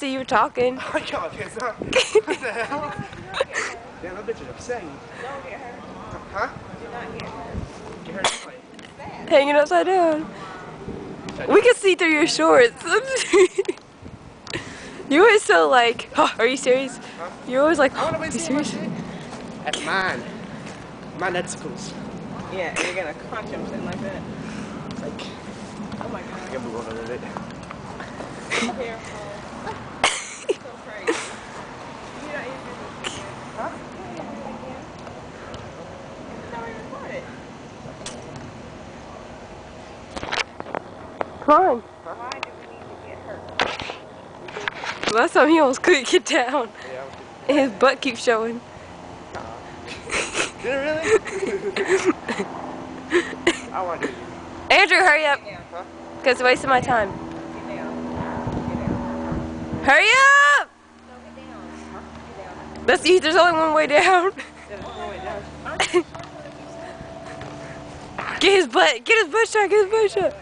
see you talking. I got pissed off. What the hell? Damn, that bitch is upset. Don't get hurt. Huh? Do not get hurt. Get her this way. Hanging upside down. We can see through your shorts. You're always so like, oh, are you serious? Huh? You're always like, I oh, wanna are you see serious? my shit. That's mine. My netsicles. Yeah, you're gonna crunch him something like that. Like, Oh my I god. can move on a little bit. Careful. So crazy. You don't even do this again. Huh? You don't even do it again. It's already recorded. Come on. Why do we need to get hurt? Last time he almost couldn't get down. Yeah, And his butt keeps showing. did it really? I want to do it. Andrew, hurry up. Huh? Because it's wasting my time. Get down. Get down. Hurry up! No, get down. Get down. That's easy. There's only one way down. There's no way down. Get his butt. Get his butt shot. Get his butt shot.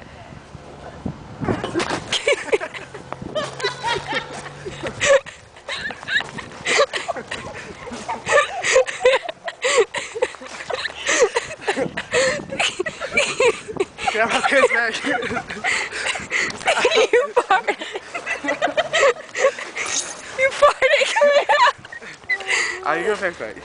Grab my face back. You farted. You farted. Come here. Are you gonna face back?